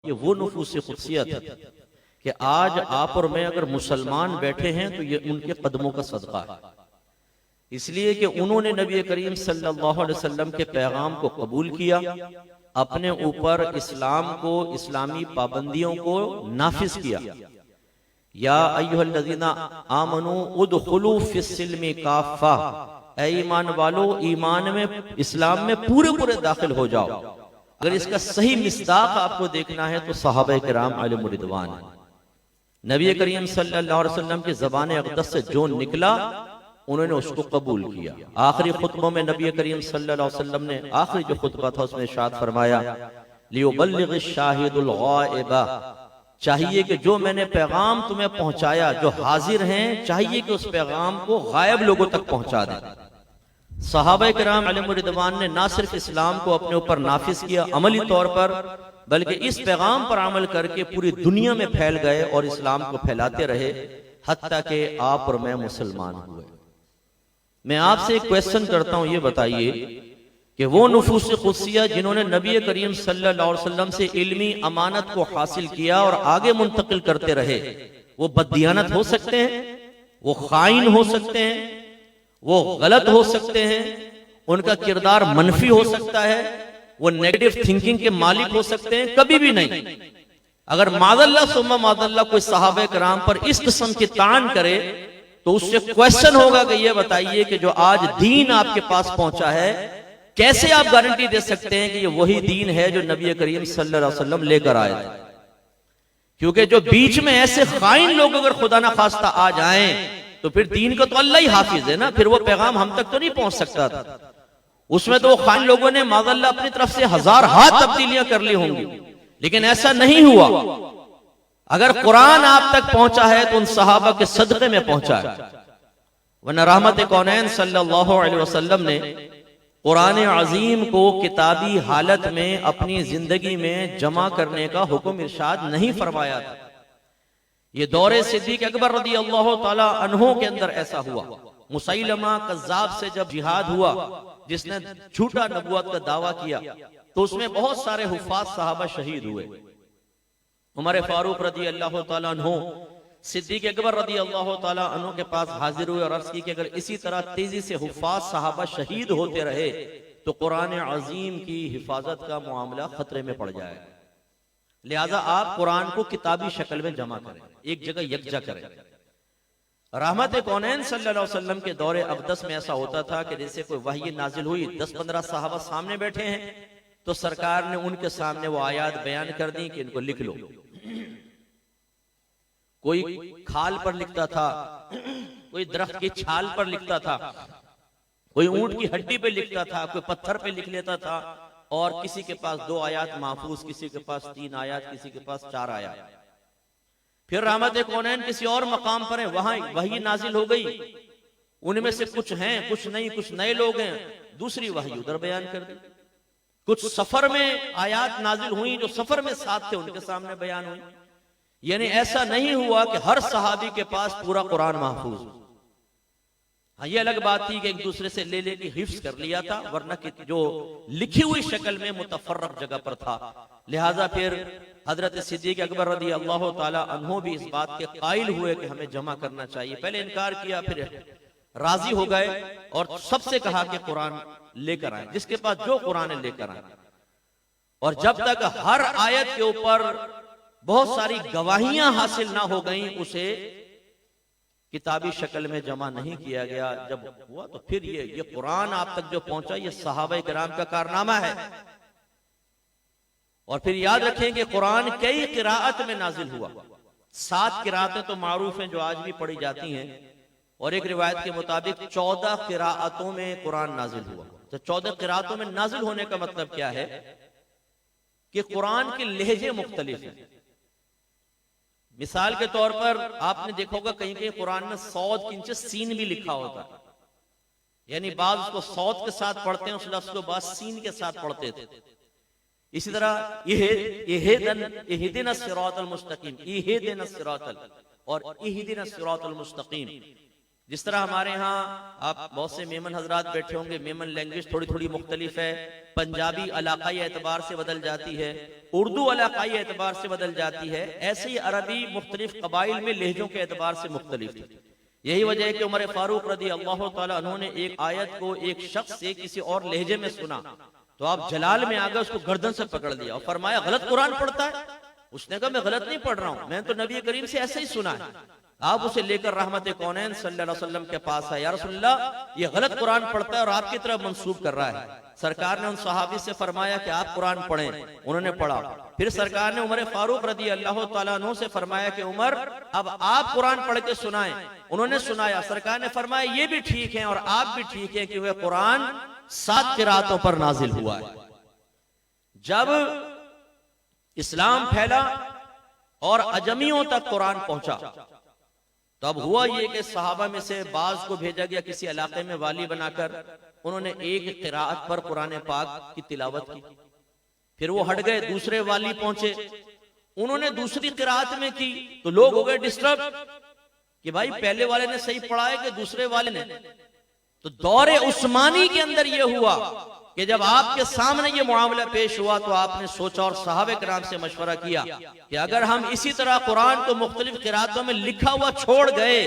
ये वो नुफूस खुदसियत है कि आज आप और मैं अगर मुसलमान बैठे हैं तो ये उनके कदमों का सदका है, इसलिए कि उन्होंने नबी करीम सल्लल्लाहु अलैहि वसल्लम के पैगाम को कबूल किया, अपने ऊपर इस्लाम को, इस्लामी पाबंदियों को नाफिज किया। या अय्युहल्लज़ीना आमनू उदखुलू फिस्सिल्मि काफ़ा, ऐ ईमान वालो ईमान में, इस्लाम में पूरे पूरे दाखिल हो जाओ। अगर इसका सही मिस्दाक आपको देखना है तो सहाबा किराम अलैहिम रिदवान, नबी करीम सल्लल्लाहु अलैहि वसल्लम की ज़बान अक़दस से जो निकला उन्होंने उसको कबूल किया। आखिरी खुतबों में नबी करीम सल्लल्लाहु अलैहि वसल्लम ने आखिरी जो खुतबा था उसमें इरशाद फरमाया, लियुबल्लिग़ शाहिदुल गाइबा, चाहिए कि जो मैंने पैगाम तुम्हें पहुंचाया, जो हाजिर हैं चाहिए कि उस पैगाम को गायब लोगों तक पहुंचा दें। सहाबा किराम अलैहिम रिदवान ने ना सिर्फ इस्लाम को अपने ऊपर नाफिज किया अमली तौर पर, बल्कि इस पैगाम पर अमल करके पूरी दुनिया में फैल गए और इस्लाम को फैलाते रहे, हत्ता कि आप और मैं मुसलमान हुए। मैं आपसे एक क्वेश्चन करता हूं, ये बताइए कि वो नुफूस खुदसिया जिन्होंने नबी करीम सल्लल्लाहु अलैहि वसल्लम से इल्मी अमानत को हासिल किया और आगे मुंतकिल करते रहे, वो बददियानत हो सकते हैं, वो खाइन हो सकते हैं, वो गलत हो सकते हैं, उनका किरदार मनफी हो सकता है, वो नेगेटिव थिंकिंग के मालिक हो सकते हैं? कभी भी नहीं। अगर मादल्ला सुम्मा मादल्ला कोई सहाबा किराम पर इस किस्म की तान करे तो उससे क्वेश्चन होगा कि ये बताइए कि जो आज दीन आपके पास पहुंचा है, कैसे आप गारंटी दे सकते हैं कि ये वही दीन है जो नबी करीम सल्लल्लाहु अलैहि वसल्लम लेकर आए थे? क्योंकि जो बीच में ऐसे खाइन लोग अगर खुदा ना खास्ता आ जाएं तो फिर दीन का तो अल्लाह ही हाफिज है ना, फिर वो पैगाम हम तक तो नहीं पहुंच सकता था। उसमें तो खाइन लोगों ने मादल्ला अपनी तरफ से हजार हाथ तब्दीलियां कर ली होंगी, लेकिन ऐसा नहीं हुआ। अगर कुरान आप तक पहुंचा है तो उन सहाबा के सदक़े में पहुंचा है, वरना रहमत कौनैन सल्लल्लाहु अलैहि वसल्लम ने कुरान अजीम को किताबी हालत में अपनी जिंदगी में जमा करने का हुक्म इरशाद नहीं फरमाया था। ये दौरे सिद्दीक अकबर रज़ी अल्लाह ताला अन्हो के अंदर ऐसा हुआ। मुसैलमा कज़्ज़ाब से जब जिहाद हुआ, जिसने झूठा नबुवत का दावा किया, तो उसमें बहुत सारे हुफ़ाज़ सहाबा शहीद हुए। उमर फारूक रज़ी अल्लाह ताला अन्हो सिद्दीक अकबर रज़ी अल्लाह ताला अन्हो के पास हाजिर हुए और अर्ज की कि अगर इसी तरह तेजी से हुफ़ाज़ सहाबा शहीद होते रहे तो कुरान अजीम की हिफाजत का मामला खतरे में पड़ जाएगा। लिहाजा आप कुरान को किताबी शक्ल में जमा करें, एक जगह यकजा करें। रहमत कौनैन सल्लल्लाहु अलैहि वसल्लम के दौरे अक़दस में ऐसा होता था कि जैसे कोई वही नाजिल हुई, 10-15 सहाबा सामने बैठे हैं तो सरकार ने उनके सामने वो आयात बयान कर दी कि इनको लिख लो। कोई खाल पर लिखता था, कोई दरख्त की छाल पर लिखता था, कोई ऊंट की हड्डी पे लिखता था, कोई पत्थर पे लिख लेता था, और किसी के पास 2 आयात महफूज, किसी के पास 3 आयात, किसी के पास 4 आयात। फिर रहमत कौनैन किसी और मकाम पर है, वहां वही नाजिल हो गई, उनमें से कुछ हैं, कुछ नहीं, कुछ नए लोग हैं, दूसरी वही उधर बयान कर दी। कुछ सफर में आयात नाजिल हुई, जो सफर में साथ थे उनके सामने बयान हुई। यानी ऐसा नहीं हुआ कि हर सहाबी के पास पूरा कुरान महफूज। हाँ, ये अलग बात थी कि एक दूसरे से ले लेके हिफ्ज कर लिया था, वरना कि जो लिखी हुई शक्ल में मुतफर्रक जगह पर था। लिहाजा फिर हजरत सिद्दीक अकबर रज़ी अल्लाह ताला अन्हो भी इस बात के कायल हुए कि हमें जमा करना चाहिए। पहले इनकार किया, फिर राजी हो गए और सबसे कहा कि कुरान लेकर आए, जिसके पास जो कुरान है लेकर आए। और जब तक हर आयत के ऊपर बहुत सारी गवाहियां हासिल ना हो गई, उसे किताबी शक्ल में जमा नहीं किया गया। जब हुआ तो फिर ये कुरान आप तक जो पहुंचा, ये सहाबा किराम का कारनामा है। और फिर याद रखें कि कुरान कई किराअत में नाजिल हुआ। 7 किराअतें तो मारूफ हैं जो आज भी पढ़ी जाती हैं, और एक रिवायत के मुताबिक 14 किराअतों में कुरान नाजिल हुआ। तो 14 किराअतों में नाजिल होने का मतलब क्या है कि कुरान के लहजे मुख्तलिफ हैं। मिसाल के तौर पर आपने देखा होगा कहीं कहीं कुरान में सौद के नीचे सीन भी लिखा होता है, यानी बाद उसको सौद के साथ पढ़ते हैं, उस लफ्ज को बाद सीन के साथ पढ़ते थे। इसी तरह इहदिना सिरातल मुस्तकीम, इहदिना सिरातल और इहदिना सिरातल मुस्तकीम, जिस तरह हमारे यहाँ आप बहुत से मेमन हजरात बैठे होंगे, मेमन लैंग्वेज थोड़ी थोड़ी मुख्तलिफ है, पंजाबी इलाकाई एतबार से बदल जाती है, उर्दू इलाकाई एतबार से बदल जाती है, ऐसे ही अरबी मुख्तलिफ कबाइल में लहजों के एतबार से मुख्तलिफ थी। यही वजह है कि उमर फारूक रदी अल्लाह ताला अन्हु ने एक आयत को एक शख्स से किसी और लहजे में सुना तो आप जलाल में आ गए, उसको गर्दन से पकड़ लिया और फरमाया गलत कुरान पढ़ता है। उसने कहा मैं गलत नहीं पढ़ रहा हूं, मैं तो नबी करीम से ऐसे ही सुना है। आप उसे लेकर रहमत कौनैन सल्लल्लाहु अलैहि वसल्लम के पास आए, या रसूलल्लाह ये गलत कुरान पढ़ता है और आपकी तरफ मंसूब कर रहा है। सरकार ने उन सहाबी से फरमाया कि आप कुरान पढ़ें, उन्होंने पढ़ा। फिर सरकार ने उमर फारूक रदी अल्लाह ताला अन्हु से फरमाया कि उमर अब आप कुरान पढ़ के सुनाएं, उन्होंने सुनाया। सरकार ने फरमाया ये भी ठीक है और आप भी ठीक है कि वह कुरान 7 क़िराअतों पर नाजिल हुआ है। जब इस्लाम फैला और अजमियों तक कुरान पहुंचा तब हुआ ये कि सहाबा में से बाज को भेजा गया किसी इलाके में वाली बनाकर, उन्होंने एक क़िराअत पर कुरान पाक की तिलावत की। फिर वो हट गए, दूसरे वाली पहुंचे, उन्होंने दूसरी क़िराअत में की तो लोग हो गए डिस्टर्ब कि भाई पहले वाले ने सही पढ़ा है कि दूसरे वाले ने। तो दौरे उस्मानी के अंदर यह हुआ कि जब आपके सामने ये मामला पेश हुआ तो आपने सोचा और सहाबे किराम से मशवरा किया कि अगर हम इसी तरह कुरान को मुख्तलिफ क़िराअतों में लिखा हुआ छोड़ गए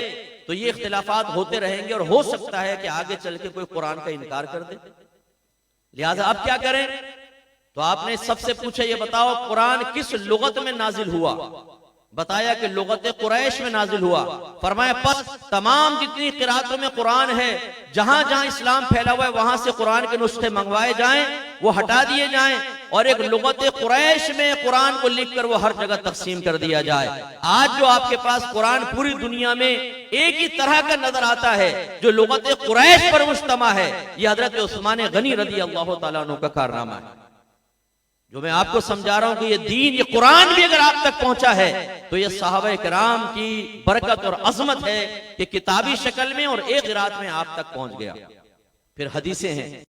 तो ये इख्तिलाफात होते रहेंगे और हो सकता है कि आगे चल के कोई कुरान का इनकार कर दे। लिहाजा अब क्या करें? तो आपने सबसे पूछा ये बताओ कुरान किस लुगत में नाजिल हुआ? बताया कि लुगत कुरैश में नाजिल हुआ। फरमाया बस तमाम जितनी क़िराअतों में कुरान है, जहां जहां इस्लाम फैला हुआ है वहां से कुरान के नुस्खे मंगवाए जाएं, वो हटा दिए जाएं और एक लुगत कुरैश में कुरान को लिखकर वो हर जगह तकसीम कर दिया जाए। आज जो आपके पास कुरान पूरी दुनिया में एक ही तरह का नजर आता है जो लुगत कुरैश पर मुश्तमा है, यह हजरत उस्मान गनी रदी अल्लाह ताला अन्हु का कारनामा है। जो मैं आपको समझा रहा हूं कि ये दीन, ये कुरान भी अगर आप तक पहुंचा है तो ये सहाबा किराम की बरकत और अजमत है कि किताबी शक्ल में और एक रात में आप तक पहुंच गया। फिर हदीसें हैं